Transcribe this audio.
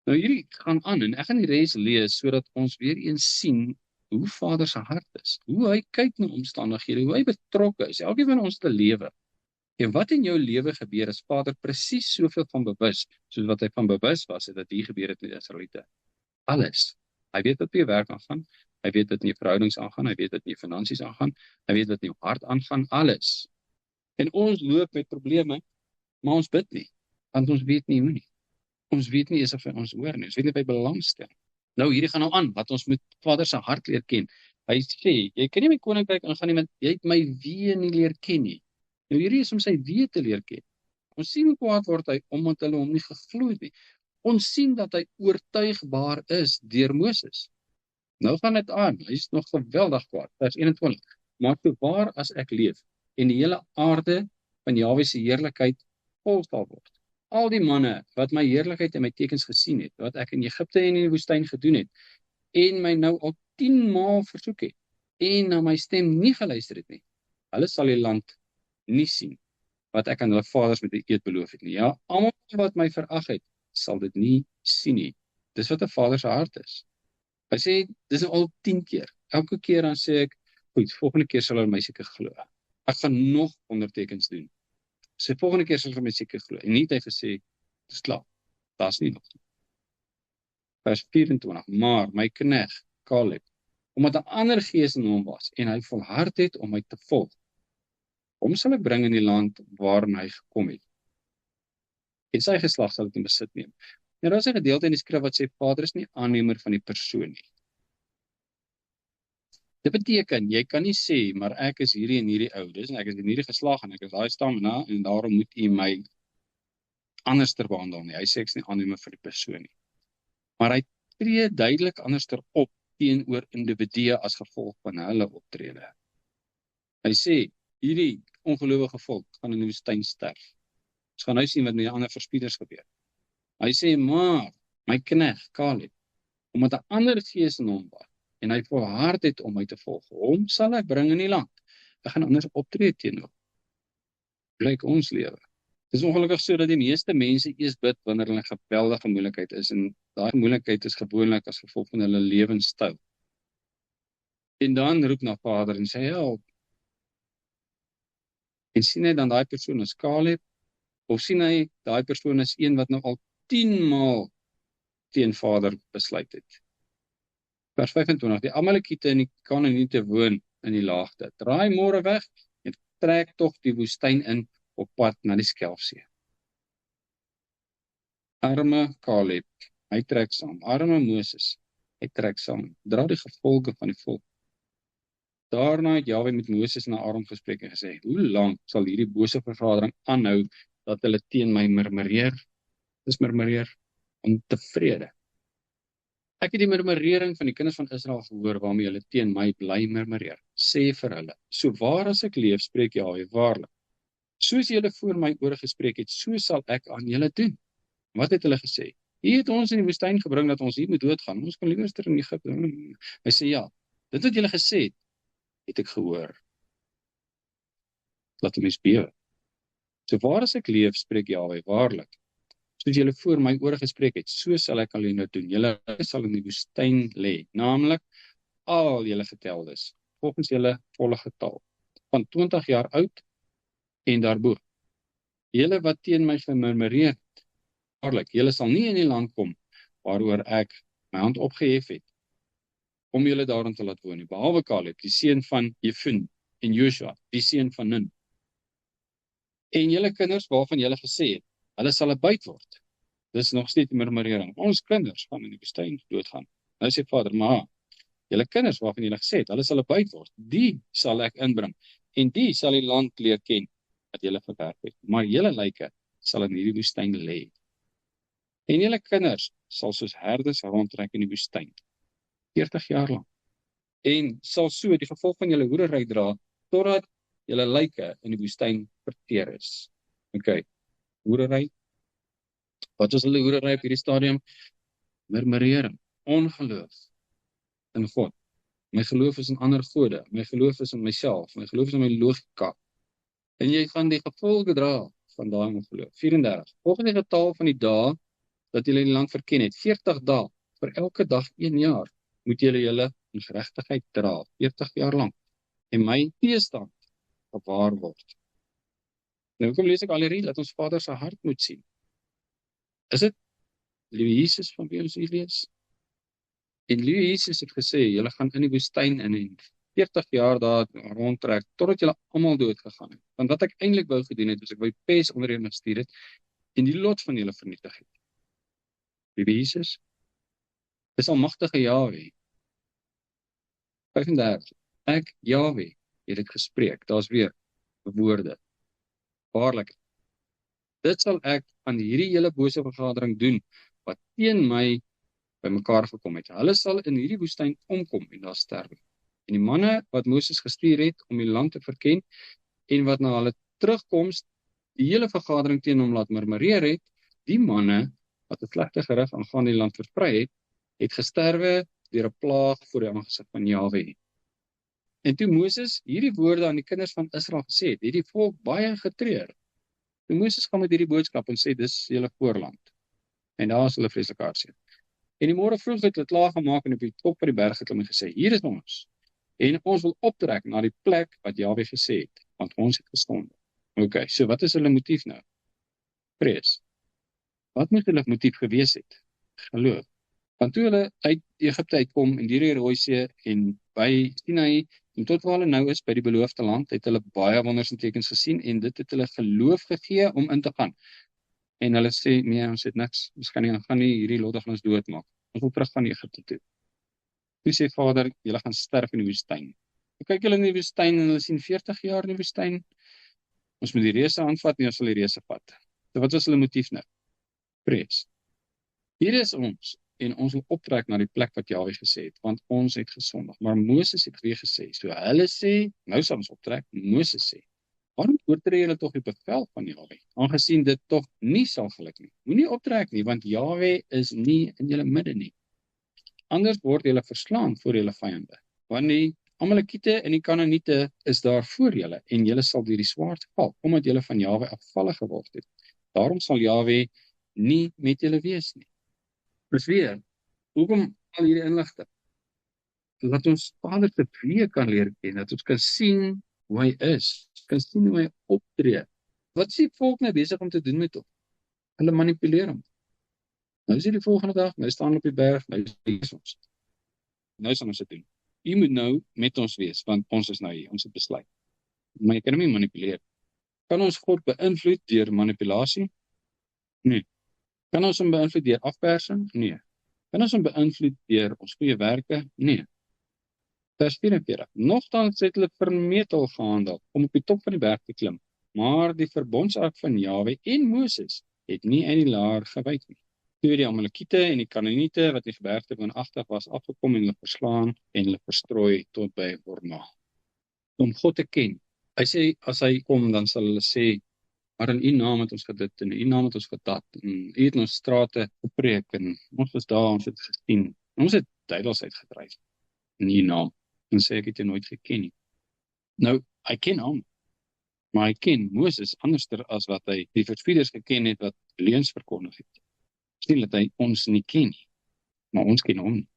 Nou hierdie gaan aan en ek gaan die res lees sodat ons weer eens sien hoe Vader se hart is, hoe hy kyk na omstandighede, hoe hy betrokke is. Elkeen van ons te lewe. En wat in jou lewe gebeur is Vader presies soveel van bewus, soos wat hy van bewus was dat hier gebeur het met die Israeliete. Alles. Hy weet wat by jou werk aangaan, hy weet wat in jou verhoudings aangaan, hy weet wat in jou finansies aangaan, hy weet wat in jou hart aangaan, alles. En ons loop met probleme, maar ons bid nie, want ons weet nie hoe nie. Ons weet nie eens of hy ons hoor nie, ons weet nie by belangstel. Nou hierdie gaan nou aan, wat ons moet Vader se hart leer ken. Hy sê, jy kan nie my koninkryk ingaan nie, want jy het my weë nie leer ken nie. Nou hierdie is om sy weë te leer ken. Ons sien hoe kwaad word hy, omdat hulle hom nie geglo het nie. Ons sien dat hy oortuigbaar is deur Moses. Nou gaan dit aan, hy is nog geweldig kwaad, vers 21. Maar so waar as ek leef, en die hele aarde van Jahwe se heerlikheid vol sal word. Al die manne wat my heerlikheid en my tekens gesien het, wat ek in Egipte en in die woestyn gedoen het, en my nou al 10 maal versoek het, en na my stem nie geluister het nie, hulle sal die land nie sien, wat ek aan hulle vaders met 'n eed beloof het nie. Ja, almal wat my verag het, sal dit nie sien nie. Dis wat 'n Vader se hart is. Hy sê, dis al 10 keer. Elke keer dan sê ek, goed, volgende keer sal hulle my seker glo. Ek gaan nog ondertekens doen. Sy volgende keer sal hulle my seker glo. En nie het hy gesê, dis klaar. Daar's nie nog. Vers 24, maar my knegt, Caleb, omdat 'n ander gees in hom was, en hy volhard het om my te volg, hom sal ek bring in die land waarin hy gekom het. En sy geslag sal dit in besit neem. Nou daar is 'n gedeelte in die skrif wat sê, Vader is nie aannemer van die persoon nie. Dit beteken, jy kan nie sê, maar ek is hierdie en hierdie oudes, en ek is in hierdie geslag, en ek is daai stam, en daarom moet u my anders ter behandel nie. Hy sê ek is nie aannemer vir die persoon nie. Maar hy tree duidelik anderster op teenoor individue as gevolg van hulle optrede. Hy sê, hierdie ongelowige volk gaan in die woestyn sterf. Ons gaan nou sien wat met die ander verspieders gebeur. Hy sê, maar my knegt, Caleb, omdat 'n ander gees in hom was, en hy volhard het om my te volg, hom sal ek bring in die land. Ek gaan anders optree teenoor. Blyk ons lewe. Dit is ongelukkig so dat die meeste mense eers bid wanneer hulle 'n geweldige moeilikheid is, en daai moeilikheid is gewoonlik as gevolg van hulle lewenstyl. En dan roep na Vader en sê, help. En sien hy dan daai persoon as Caleb, of sien hy daai persoon as een wat nou al 10 maal teen Vader besluit het. Vers 25, die Amalekiete en die Kanaaniete woon in die laagte. Draai môre weg en trek tog die woestyn in op pad na die Skelfsee. Arme Caleb, hy trek saam. Arme Moses, hy trek saam. Dra die gevolge van die volk. Daarna het Jahwe met Moses en Aaron gespreek en gesê, hoe lank sal hierdie bose vergadering aanhou dat hulle teen my murmureer? Dis murmureer ontevrede. Ek het die murmurering van die kinders van Israel gehoor waarmee hulle teen my bly murmureer. Sê vir hulle, so waar as ek leef, spreek Jahwe waarlik. Soos julle voor my ore gespreek het, so sal ek aan julle doen. Wat het hulle gesê? Hier het ons in die woestyn gebring dat ons hier moet doodgaan. Ons kan liewer in Egipte. Hy sê ja, dit wat julle gesê het ek gehoor. Laat hom eens bewe. So waar as ek leef, spreek Jahwe waarlik. Soos julle voor my ore gespreek het, so sal ek al julle doen. Julle sal in die woestyn lê, naamlik al julle geteldes, volgens julle volle getal, van 20 jaar oud en daarbo. Julle wat teen my gemurmureer het, waarlik, julle sal nie in die land kom, waaroor ek my hand opgehef het, om julle daarin te laat woon, behalwe Caleb, die seun van Jefun, en Joshua, die seun van Nun. En julle kinders, waarvan julle gesê het, hulle sal 'n byt word. Dis nog steeds die murmurering. Ons kinders gaan in die woestyn doodgaan. Nou sê Vader, maar julle kinders, waarvan julle gesê het, hulle sal 'n byt word. Die sal ek inbring, en die sal die land leer ken, wat julle verwerp het. Maar julle lyke sal in hierdie woestyn lê. En julle kinders sal soos herders rondtrek in die woestyn, 40 jaar lang. En sal so die gevolg van julle hoerery dra, totdat julle lyke in die woestyn verteer is. OK, hoerery. Wat is hulle hoerery op hierdie stadium? Murmurering, ongeloof in God. My geloof is in ander gode, my geloof is in myself, my geloof is in my logika. En jy gaan die gevolge dra van daai ongeloof. 34. Volgens die getal van die dae dat julle die land verken het, 40 dae, vir elke dag 1 jaar, moet julle julle in geregtigheid dra, 40 jaar lank, en my teestand bewaar word. Nou, hoekom lees ek al hierdie, dat ons Vader se hart moet sien? Is dit liewe Jesus van wie ons hier lees? En liewe Jesus het gesê, julle gaan in die woestyn in en 40 jaar daar rondtrek, totdat julle almal dood gegaan het. Want wat ek eintlik wou gedoen het, is ek wou pes onder julle gestuur het, en die lot van julle vernietig het. Liewe Jesus, dis almagtige Jahwe. 35, ek, Jahwe, het dit gespreek, daar's weer woorde, waarlik, dit sal ek aan hierdie hele bose vergadering doen, wat teen my by mekaar gekom het. Hulle sal in hierdie woestyn omkom en daar sterwe. En die manne wat Moses gestuur het om die land te verken, en wat na hulle terugkoms die hele vergadering teen hom laat murmureer het, die manne wat 'n slegte gerig aangaande die land versprei het gesterwe deur 'n plaag voor die aangesig van Jahwe. En toe Moses hierdie woorde aan die kinders van Israel gesê het die volk baie getreur. Toe Moses gaan met hierdie boodskap en sê, dis julle voorland. En daar is hulle vreeslik hartseer. En die môre vroeg het hulle klaar gemaak en op die top van die berg geklim en gesê, hier is ons. En ons wil optrek na die plek wat Jahwe gesê het, want ons het gesonde. Okay, so wat is hulle motief nou? Vrees. Wat moet hulle motief gewees het? Geloof. Want toe hulle uit Egipte uitkom en deur die Rooi See en by Sinai en tot waar hulle nou is by die beloofde land, het hulle baie wonders en tekens gesien en dit het hulle geloof gegee om in te gaan. En hulle sê, nee, ons het niks, ons gaan nie hierdie lot van ons doodmaak. Ons wil terug van Egipte toe. Toe sê Vader, julle gaan sterf in die woestyn. Kyk hulle in die woestyn en hulle sien 40 jaar in die woestyn. Ons moet die reëse aanvat en ons sal die reëse vat. So wat was hulle motief nou? Vrees. Hier is ons en ons wil optrek na die plek wat Jahwe gesê het, want ons het gesondig. Maar Moses het weer gesê, so hulle sê, nou sal ons optrek, Moses sê, waarom oortree julle tog die bevel van Jahwe, aangesien dit tog nie sal geluk nie? Moenie optrek nie, want Jahwe is nie in julle midde nie. Anders word julle verslaan voor julle vyande, want die Amalekiete en die Kanaaniete is daar voor julle, en julle sal deur die swaard val, omdat julle van Jahwe afvallig geword het. Daarom sal Jahwe nie met julle wees nie. Dus weer, hoekom al hierdie inligting? Dat ons Vader te twee kan leer ken, dat ons kan sien hoe hy is, kan sien hoe hy optree. Wat is die volk nou besig om te doen met hom? Hulle manipuleer hom. Nou is die volgende dag, nou staan hulle op die berg, nou is ons. Nou sal ons dit doen. U moet nou met ons wees, want ons is nou hier, ons het besluit. Maar jy kan hom nie manipuleer. Kan ons God beïnvloed deur manipulasie? Nee. Kan ons hom beïnvloed deur afpersing? Nee. Kan ons hom beïnvloed deur ons goeie werke? Nee. Vers 44. Nogtans het hulle vermetel gehandel om op die top van die berg te klim, maar die verbondsark van Jahwe en Moses het nie uit die laar gewyk nie. Toe die Amalekiete en die Kanaaniete wat in die gebergte woonagtig was afgekom en hulle verslaan en hulle verstrooi tot by Horma. Om God te ken. Hy sê, as hy kom, dan sal hulle sê, maar in u naam het ons gedit en in u naam het ons gedat en u het ons strate gepreek en ons was daar, ons het gesien. Ons het duivels uitgedryf in u naam. En sê ek het jou nooit geken nie. Nou, hy ken hom. Maar hy ken Moses anderster as wat hy die verspieders geken het wat leuns verkondig het. Sien dat hy ons nie ken nie, maar ons ken hom nie.